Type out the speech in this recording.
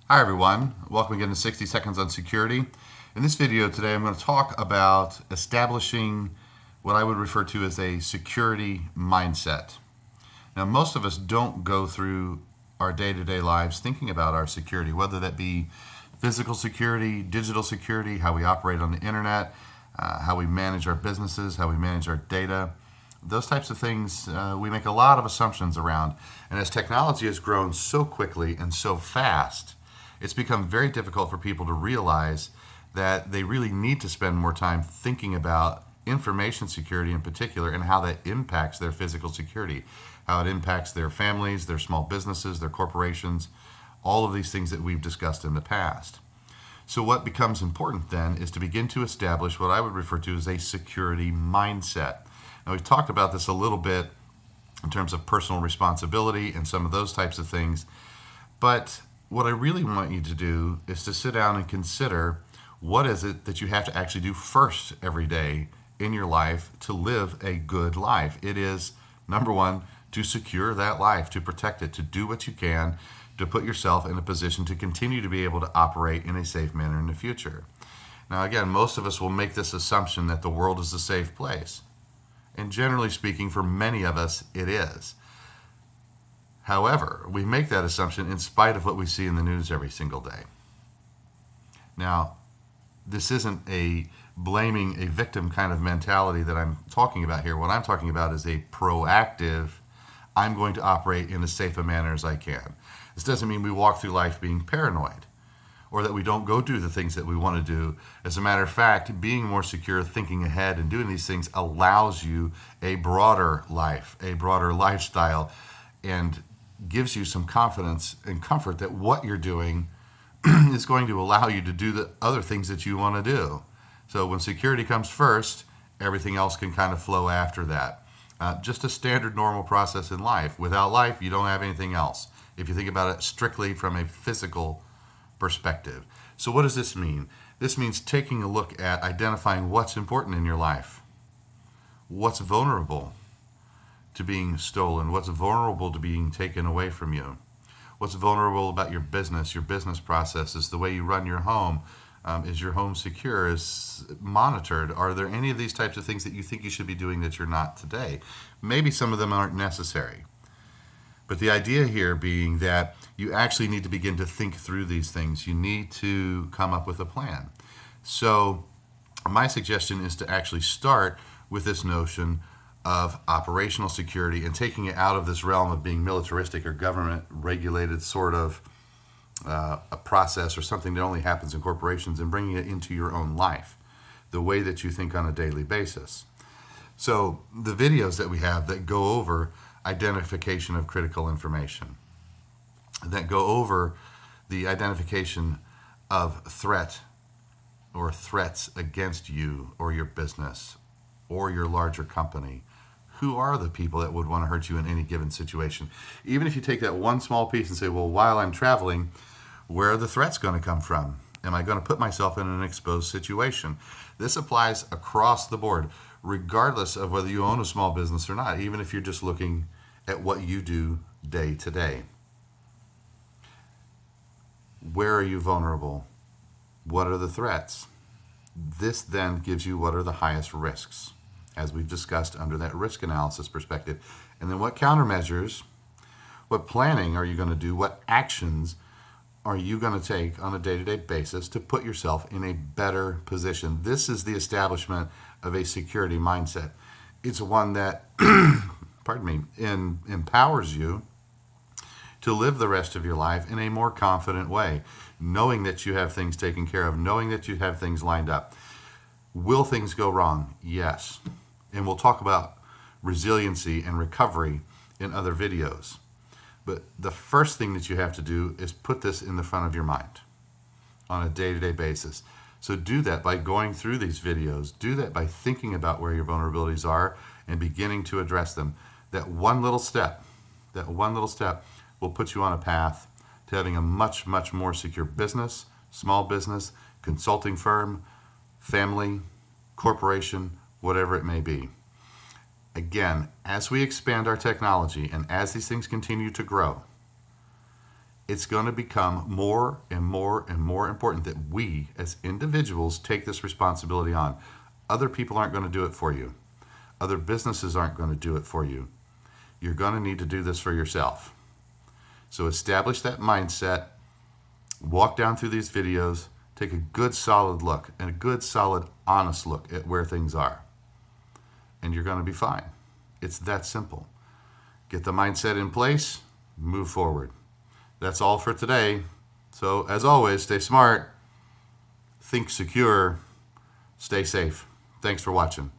Hi everyone, welcome again to 60 Seconds on Security. In this video today I'm going to talk about establishing what I would refer to as a security mindset. Now most of us don't go through our day-to-day lives thinking about our security, whether that be physical security, digital security, how we operate on the internet, how we manage our businesses, how we manage our data. Those types of things we make a lot of assumptions around. And as technology has grown so quickly and so fast, it's become very difficult for people to realize that they really need to spend more time thinking about information security in particular and how that impacts their physical security, how it impacts their families, their small businesses, their corporations, all of these things that we've discussed in the past. So what becomes important then is to begin to establish what I would refer to as a security mindset. Now we've talked about this a little bit in terms of personal responsibility and some of those types of things, but what I really want you to do is to sit down and consider what is it that you have to actually do first every day in your life to live a good life. It is, number one, to secure that life, to protect it, to do what you can to put yourself in a position to continue to be able to operate in a safe manner in the future. Now again, most of us will make this assumption that the world is a safe place. And generally speaking, for many of us, it is. However, we make that assumption in spite of what we see in the news every single day. Now, this isn't a blaming a victim kind of mentality that I'm talking about here. What I'm talking about is a proactive, I'm going to operate in as safe a manner as I can. This doesn't mean we walk through life being paranoid or that we don't go do the things that we want to do. As a matter of fact, being more secure, thinking ahead, and doing these things allows you a broader life, a broader lifestyle, and gives you some confidence and comfort that what you're doing is going to allow you to do the other things that you want to do. So when security comes first, everything else can kind of flow after that. Just a standard normal process in life. Without life, you don't have anything else, if you think about it strictly from a physical perspective. So what does this mean? This means taking a look at identifying what's important in your life, what's vulnerable to being stolen, what's vulnerable to being taken away from you, what's vulnerable about your business processes, the way you run your home. Is your home secure? Is monitored? Are there any of these types of things that you think you should be doing that you're not today? Maybe some of them aren't necessary. But the idea here being that you actually need to begin to think through these things. You need to come up with a plan. So my suggestion is to actually start with this notion of operational security and taking it out of this realm of being militaristic or government regulated sort of a process or something that only happens in corporations, and bringing it into your own life, the way that you think on a daily basis. So the videos that we have that go over identification of critical information, that go over the identification of threat or threats against you or your business or your larger company. Who are the people that would want to hurt you in any given situation? Even if you take that one small piece and say, well, while I'm traveling, where are the threats going to come from? Am I going to put myself in an exposed situation? This applies across the board, regardless of whether you own a small business or not, even if you're just looking at what you do day to day. Where are you vulnerable? What are the threats? This then gives you what are the highest risks, as we've discussed under that risk analysis perspective. And then what countermeasures, what planning are you going to do? What actions are you going to take on a day-to-day basis to put yourself in a better position? This is the establishment of a security mindset. It's one that, empowers you to live the rest of your life in a more confident way, knowing that you have things taken care of, knowing that you have things lined up. Will things go wrong? Yes. And we'll talk about resiliency and recovery in other videos. But the first thing that you have to do is put this in the front of your mind on a day-to-day basis. So do that by going through these videos. Do that by thinking about where your vulnerabilities are and beginning to address them. That one little step will put you on a path to having a much, much more secure business, small business, consulting firm, family, corporation, whatever it may be. Again, as we expand our technology and as these things continue to grow, it's going to become more and more and more important that we as individuals take this responsibility on. Other people aren't going to do it for you. Other businesses aren't going to do it for you. You're going to need to do this for yourself. So establish that mindset, walk down through these videos, take a good solid look and a good solid honest look at where things are. And you're going to be fine. It's that simple. Get the mindset in place, move forward. That's all for today. So as always, stay smart, think secure, stay safe. Thanks for watching.